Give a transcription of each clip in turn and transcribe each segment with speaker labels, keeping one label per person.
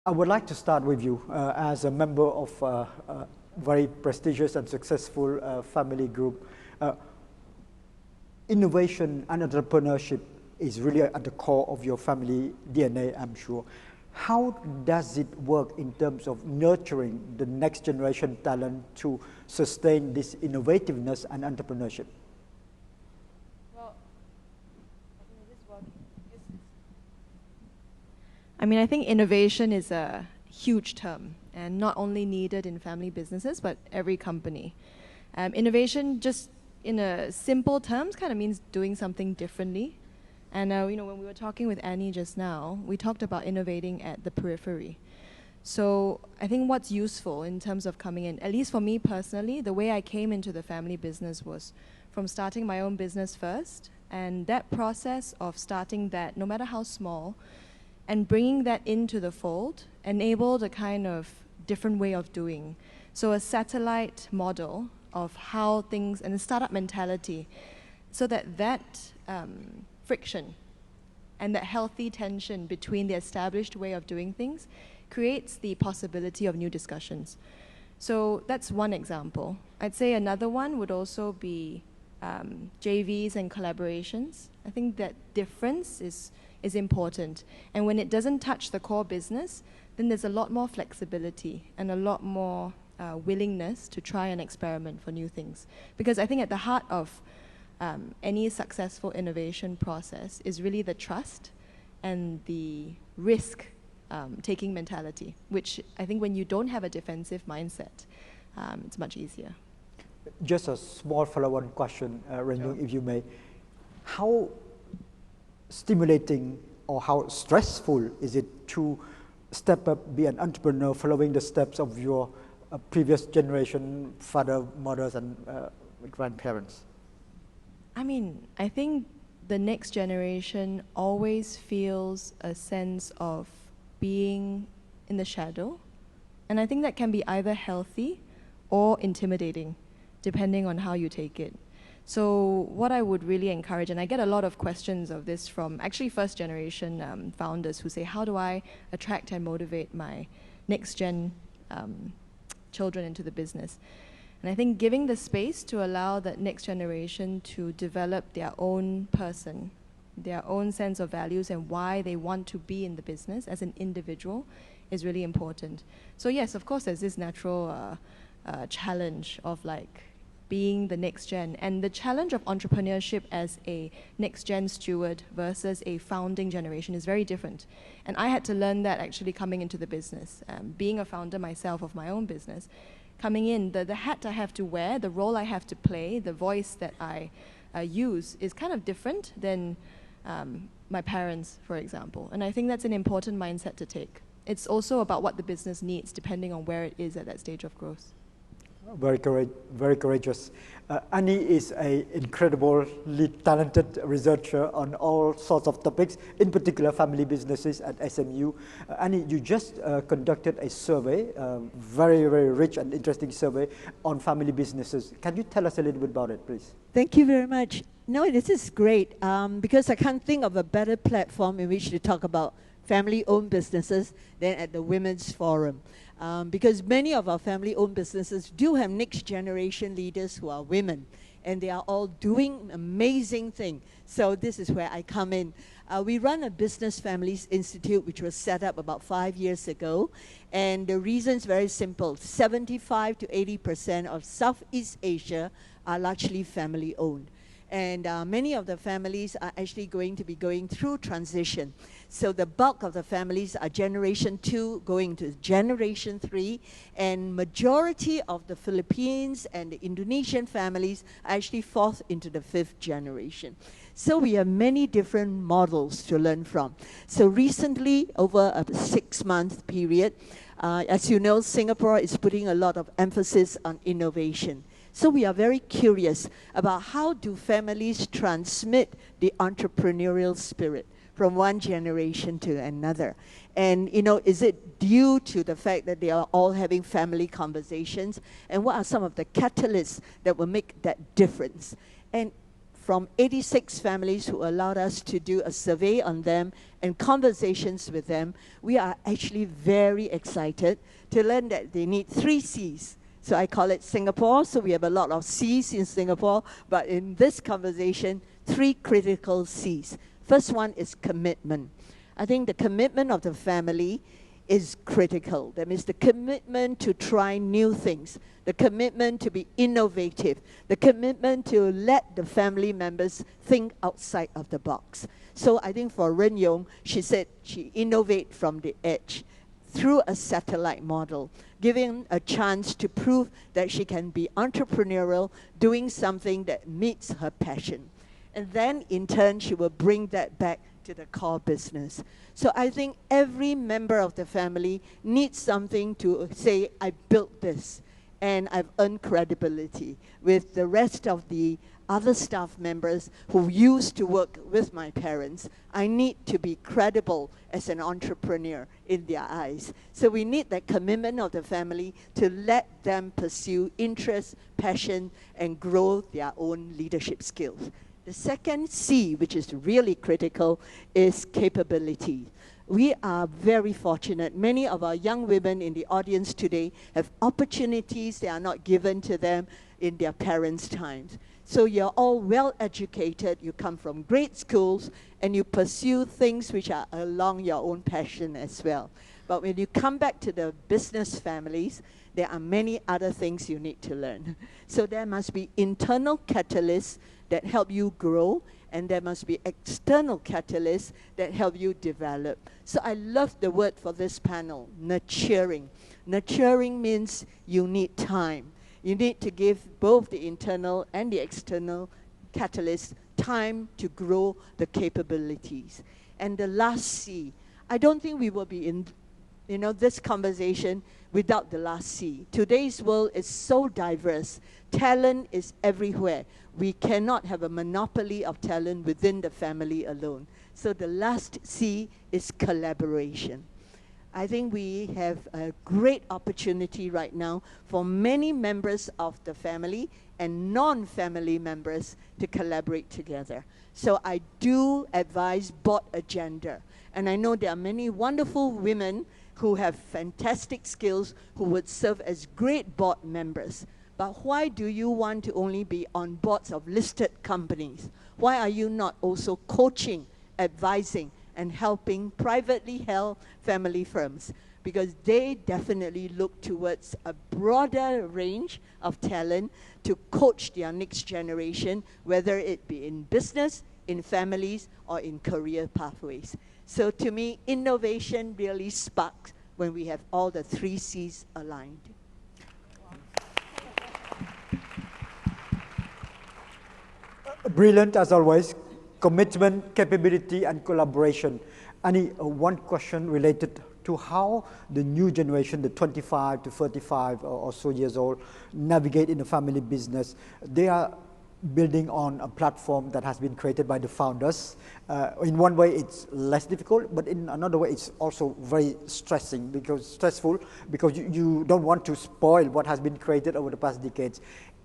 Speaker 1: I would like to start with you as a member of a very prestigious and successful family group. Innovation and entrepreneurship is really at the core of your family DNA, I'm sure. How does it work in terms of nurturing the next generation talent to sustain this innovativeness and entrepreneurship?
Speaker 2: Well, I think innovation is a huge term and not only needed in family businesses, but every company. Innovation, just in a simple terms, kind of means doing something differently. And when we were talking with Annie just now, we talked about innovating at the periphery. So I think what's useful in terms of coming in, at least for me personally, the way I came into the family business was from starting my own business first. And that process of starting that, no matter how small, and bringing that into the fold enabled a kind of different way of doing. So a satellite model of how things, and a startup mentality, so that friction and that healthy tension between the established way of doing things creates the possibility of new discussions. So that's one example. I'd say another one would also be JVs and collaborations. I think that difference is important. And when it doesn't touch the core business, then there's a lot more flexibility and a lot more willingness to try and experiment for new things. Because I think at the heart of any successful innovation process is really the trust and the risk-taking mentality, which I think when you don't have a defensive mindset, it's much easier.
Speaker 1: Just a small follow-on question, Renjung, if you may. How stimulating or how stressful is it to step up, be an entrepreneur, following the steps of your previous generation, father, mothers, and grandparents?
Speaker 2: I think the next generation always feels a sense of being in the shadow. And I think that can be either healthy or intimidating, depending on how you take it. So what I would really encourage, and I get a lot of questions of this from actually first generation founders who say, how do I attract and motivate my next gen children into the business? And I think giving the space to allow that next generation to develop their own person, their own sense of values and why they want to be in the business as an individual is really important. So yes, of course, there's this natural challenge of like being the next gen. And the challenge of entrepreneurship as a next gen steward versus a founding generation is very different. And I had to learn that actually coming into the business. Being a founder myself of my own business, coming in, the hat I have to wear, the role I have to play, the voice that I use is kind of different than my parents, for example. And I think that's an important mindset to take. It's also about what the business needs depending on where it is at that stage of growth.
Speaker 1: Very courageous. Annie is an incredibly talented researcher on all sorts of topics, in particular family businesses at SMU. Annie, you just conducted a survey, very rich and interesting survey on family businesses. Can you tell us a little bit about it, please?
Speaker 3: Thank you very much. No, this is great because I can't think of a better platform in which to talk about family-owned businesses than at the Women's Forum. Because many of our family-owned businesses do have next-generation leaders who are women, and they are all doing amazing things. So this is where I come in. We run a Business Families Institute, which was set up about 5 years ago, and the reason is very simple. 75 to 80% of Southeast Asia are largely family-owned. And many of the families are actually going to be going through transition. So the bulk of the families are Generation 2 going to Generation 3, and majority of the Philippines and the Indonesian families are actually fourth into the 5th generation. So we have many different models to learn from. So recently, over a 6-month period, as you know, Singapore is putting a lot of emphasis on innovation. So we are very curious about how do families transmit the entrepreneurial spirit from one generation to another. And, is it due to the fact that they are all having family conversations? And what are some of the catalysts that will make that difference? And from 86 families who allowed us to do a survey on them and conversations with them, we are actually very excited to learn that they need 3 C's. So I call it Singapore, so we have a lot of C's in Singapore, but in this conversation, 3 critical C's. First one is commitment. I think the commitment of the family is critical. That means the commitment to try new things, the commitment to be innovative, the commitment to let the family members think outside of the box. So I think for Ren Yong, she said she innovate from the edge through a satellite model, giving a chance to prove that she can be entrepreneurial, doing something that meets her passion. And then in turn, she will bring that back to the core business. So I think every member of the family needs something to say, I built this, and I've earned credibility with the rest of the other staff members who used to work with my parents. I need to be credible as an entrepreneur in their eyes. So we need that commitment of the family to let them pursue interest, passion, and grow their own leadership skills. The second C, which is really critical, is capability. We are very fortunate. Many of our young women in the audience today have opportunities that are not given to them in their parents' times. So you're all well educated, you come from great schools, and you pursue things which are along your own passion as well. But when you come back to the business families, there are many other things you need to learn. So there must be internal catalysts that help you grow, and there must be external catalysts that help you develop. So I love the word for this panel, nurturing. Nurturing means you need time. You need to give both the internal and the external catalysts time to grow the capabilities. And the last C, I don't think we will be in this conversation without the last C. Today's world is so diverse. Talent is everywhere. We cannot have a monopoly of talent within the family alone. So the last C is collaboration. I think we have a great opportunity right now for many members of the family and non-family members to collaborate together. So I do advise board agenda. And I know there are many wonderful women who have fantastic skills who would serve as great board members. But why do you want to only be on boards of listed companies? Why are you not also coaching, advising, and helping privately held family firms? Because they definitely look towards a broader range of talent to coach their next generation, whether it be in business, in families, or in career pathways. So to me, innovation really sparks when we have all the 3 C's aligned.
Speaker 1: Brilliant as always. Commitment, capability, and collaboration. Annie, one question related to how the new generation, the 25 to 35 or so years old, navigate in a family business. They are building on a platform that has been created by the founders. In one way, it's less difficult, but in another way, it's also very stressful because you don't want to spoil what has been created over the past decades.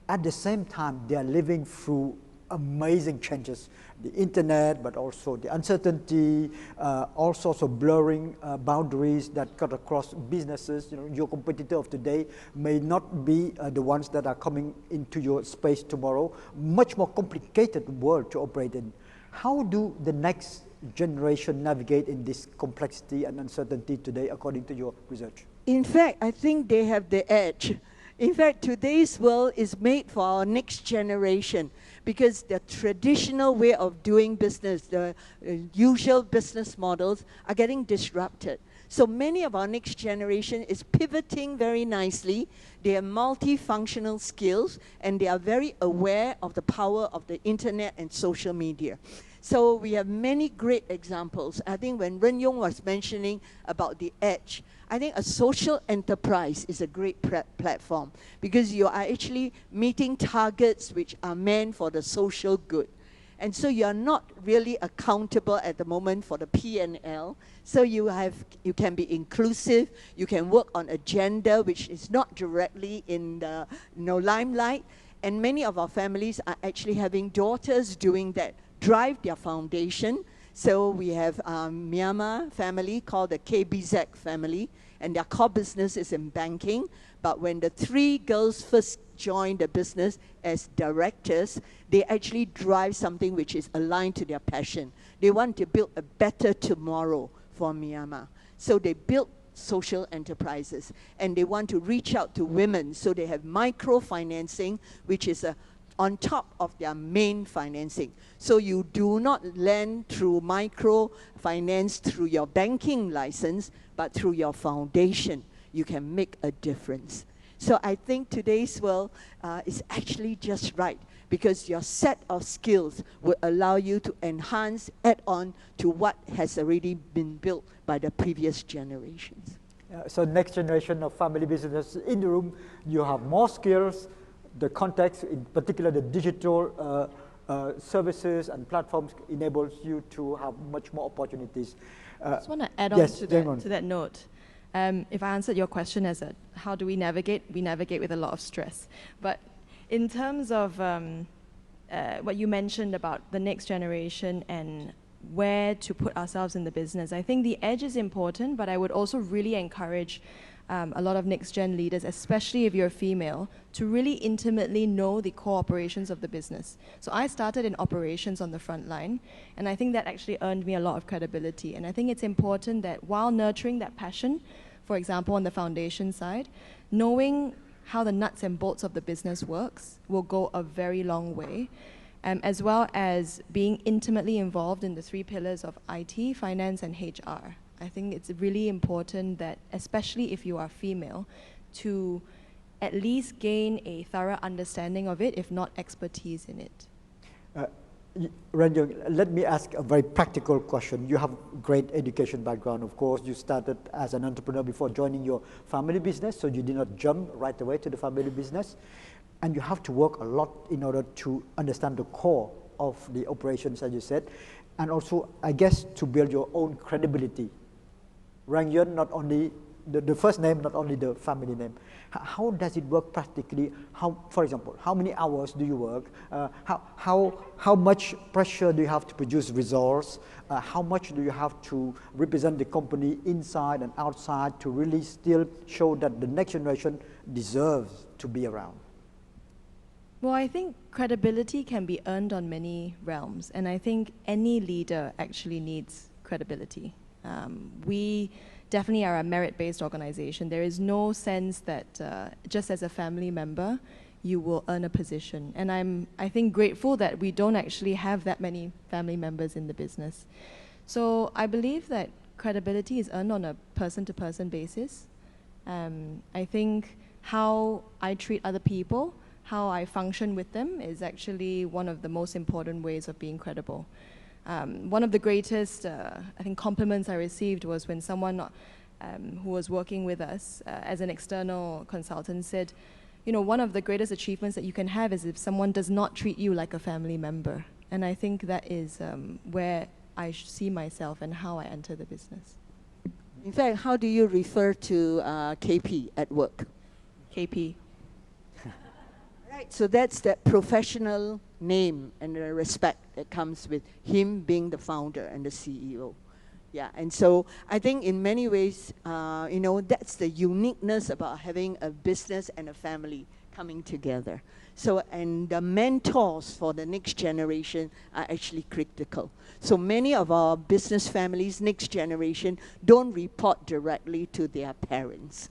Speaker 1: At the same time, they are living through amazing changes, the internet, but also the uncertainty, all sorts of blurring boundaries that cut across businesses. Your competitor of today may not be the ones that are coming into your space tomorrow. Much more complicated world to operate in. How do the next generation navigate in this complexity and uncertainty today, according to your research?
Speaker 3: In fact, I think they have the edge. In fact, today's world is made for our next generation because the traditional way of doing business, the usual business models are getting disrupted. So many of our next generation is pivoting very nicely. They have multifunctional skills and they are very aware of the power of the internet and social media. So we have many great examples. I think when Ren Yong was mentioning about the edge, I think a social enterprise is a great platform because you are actually meeting targets which are meant for the social good. And so you are not really accountable at the moment for the P&L. So you can be inclusive, you can work on agenda which is not directly in the limelight, And many of our families are actually having daughters doing that, drive their foundation. So we have Myanmar family called the KBZ family, and their core business is in banking. But when the 3 girls first joined the business as directors, they actually drive something which is aligned to their passion. They want to build a better tomorrow for Myanmar. So they built social enterprises, and they want to reach out to women. So they have microfinancing, which is on top of their main financing. So you do not lend through microfinance through your banking license, but through your foundation. You can make a difference. So I think today's world is actually just right, because your set of skills will allow you to enhance, add on to what has already been built by the previous generations.
Speaker 1: So next generation of family businesses in the room, you have more skills, the context, in particular the digital services and platforms enables you to have much more opportunities.
Speaker 2: I just want to add on to that note. If I answered your question as how do we navigate with a lot of stress. But in terms of what you mentioned about the next generation and where to put ourselves in the business, I think the edge is important, but I would also really encourage a lot of next-gen leaders, especially if you're a female, to really intimately know the core operations of the business. So I started in operations on the front line, and I think that actually earned me a lot of credibility. And I think it's important that while nurturing that passion, for example, on the foundation side, knowing how the nuts and bolts of the business works will go a very long way, as well as being intimately involved in the 3 pillars of IT, finance, and HR. I think it's really important that, especially if you are female, to at least gain a thorough understanding of it, if not expertise in it.
Speaker 1: Ranjung, let me ask a very practical question. You have great education background, of course. You started as an entrepreneur before joining your family business, so you did not jump right away to the family business. And you have to work a lot in order to understand the core of the operations, as you said, and also, I guess, to build your own credibility. Ranjung, not only the first name, not only the family name. How does it work practically? For example, how many hours do you work? How much pressure do you have to produce results? How much do you have to represent the company inside and outside to really still show that the next generation deserves to be around?
Speaker 2: Well, I think credibility can be earned on many realms, and I think any leader actually needs credibility. We definitely are a merit-based organization. There is no sense that just as a family member, you will earn a position. And I think, grateful that we don't actually have that many family members in the business. So I believe that credibility is earned on a person-to-person basis. I think how I treat other people, how I function with them is actually one of the most important ways of being credible. One of the greatest, I think, compliments I received was when someone who was working with us as an external consultant said, you know, one of the greatest achievements that you can have is if someone does not treat you like a family member. And I think that is where I see myself and how I enter the business.
Speaker 3: In fact, how do you refer to KP at work?
Speaker 2: KP.
Speaker 3: Right, so that's that professional name and the respect that comes with him being the founder and the CEO. Yeah, and so I think in many ways, you know, that's the uniqueness about having a business and a family coming together. So, and the mentors for the next generation are actually critical. So many of our business families, next generation, don't report directly to their parents.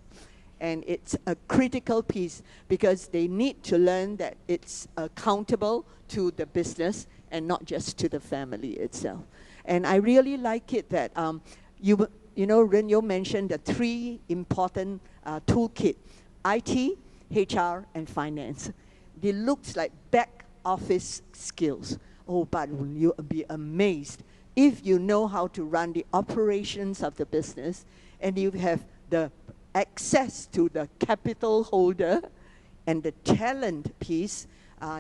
Speaker 3: And it's a critical piece because they need to learn that it's accountable to the business and not just to the family itself. And I really like it that, you know, Renyo mentioned the 3 important toolkit, IT, HR, and finance. It looks like back office skills. Oh, but you'll be amazed if you know how to run the operations of the business and you have the access to the capital holder and the talent piece,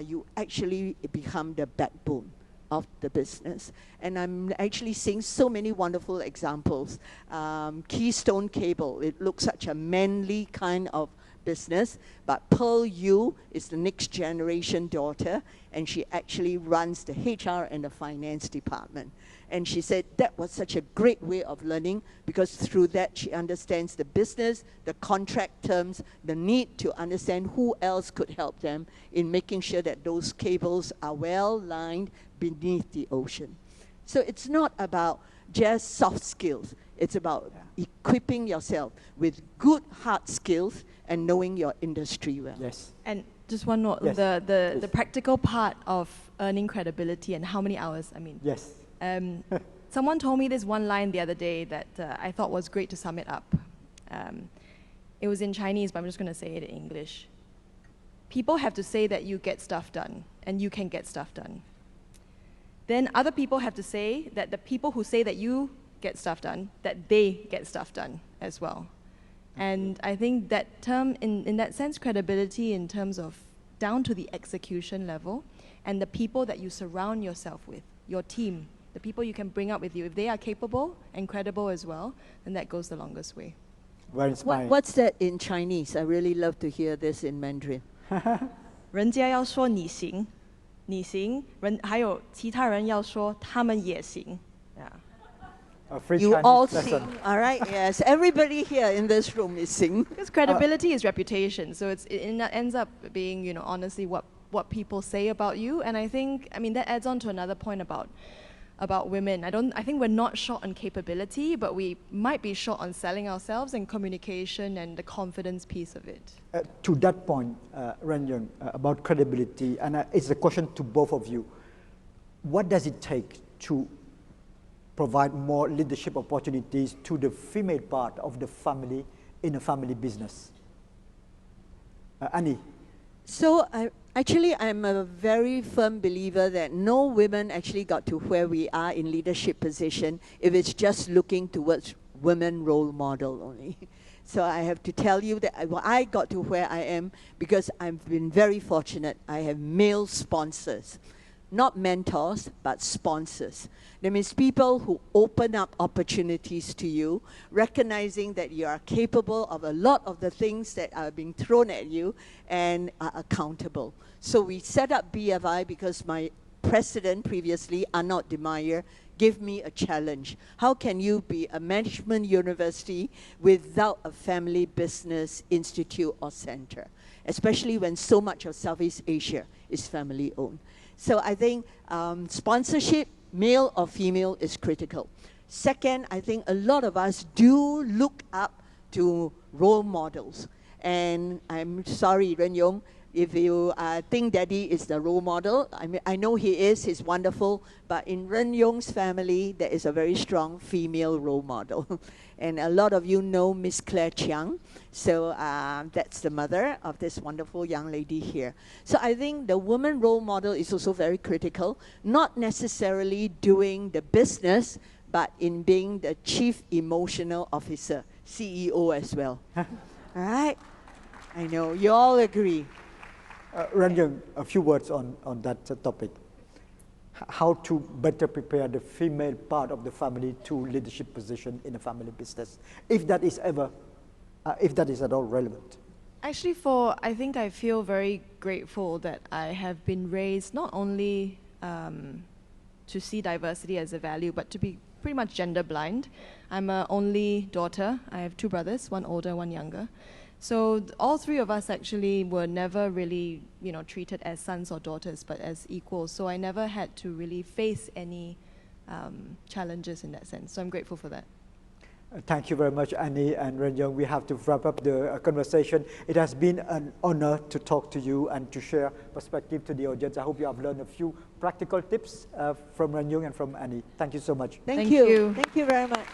Speaker 3: you actually become the backbone of the business. And I'm actually seeing so many wonderful examples. Keystone Cable, it looks such a manly kind of business, but Pearl Yu is the next generation daughter, and she actually runs the HR and the finance department. And she said that was such a great way of learning, because through that she understands the business, the contract terms, the need to understand who else could help them in making sure that those cables are well lined beneath the ocean. So it's not about just soft skills. It's about equipping yourself with good hard skills and knowing your industry well.
Speaker 1: Yes.
Speaker 2: And just one note,
Speaker 1: Yes.
Speaker 2: the practical part of earning credibility and how many hours, I mean.
Speaker 1: Yes.
Speaker 2: Someone told me this one line the other day that I thought was great to sum it up. It was in Chinese, but I'm just going to say it in English. People have to say that you get stuff done, and you can get stuff done. Then other people have to say that the people who say that you get stuff done, that they get stuff done as well. And I think that term, in that sense, credibility in terms of down to the execution level, and the people that you surround yourself with, your team, the people you can bring up with you, if they are capable and credible as well, then that goes the longest way.
Speaker 1: Very inspiring.
Speaker 3: What's that in Chinese? I really love to hear this in Mandarin.
Speaker 2: 人家要说你行，你行，还有其他人要说他们也行。Yeah.
Speaker 1: A free
Speaker 3: You
Speaker 1: Chinese
Speaker 3: all
Speaker 1: lesson.
Speaker 3: sing, all right? Yes, everybody here in this room is sing.
Speaker 2: Because credibility is reputation, so it ends up being, you know, honestly what people say about you. And I think, I mean, that adds on to another point about women. I think we're not short on capability, but we might be short on selling ourselves and communication and the confidence piece of it.
Speaker 1: To that point, Ren Yung, about credibility, and it's a question to both of you. What does it take to provide more leadership opportunities to the female part of the family in a family business? Annie?
Speaker 3: So I'm a very firm believer that no women actually got to where we are in leadership position if it's just looking towards women role model only. So I have to tell you that I got to where I am because I've been very fortunate. I have male sponsors. Not mentors, but sponsors. That means people who open up opportunities to you, recognizing that you are capable of a lot of the things that are being thrown at you and are accountable. So we set up BFI because my president previously, Arnold de Meyer, gave me a challenge. How can you be a management university without a family business institute or center, especially when so much of Southeast Asia is family owned? So I think sponsorship, male or female, is critical. Second, I think a lot of us do look up to role models. And I'm sorry, Ren Yung, if you think Daddy is the role model, I mean, I know he is, he's wonderful, but in Ren Yung's family, there is a very strong female role model. And a lot of you know Miss Claire Chiang. So that's the mother of this wonderful young lady here. So I think the woman role model is also very critical, not necessarily doing the business, but in being the chief emotional officer, CEO as well. All right? I know, you all agree.
Speaker 1: Ren Yung, a few words on that topic. How to better prepare the female part of the family to leadership position in a family business, if that is ever, if that is at all relevant.
Speaker 2: Actually, I think I feel very grateful that I have been raised not only to see diversity as a value, but to be pretty much gender blind. I'm an only daughter. I have two brothers, one older, one younger. So all three of us actually were never really, you know, treated as sons or daughters, but as equals. So I never had to really face any challenges in that sense. So I'm grateful for that.
Speaker 1: Thank you very much, Annie and Ren Yung. We have to wrap up the conversation. It has been an honor to talk to you and to share perspective to the audience. I hope you have learned a few practical tips from Ren Yung and from Annie. Thank you so much.
Speaker 3: Thank you. Thank you very much.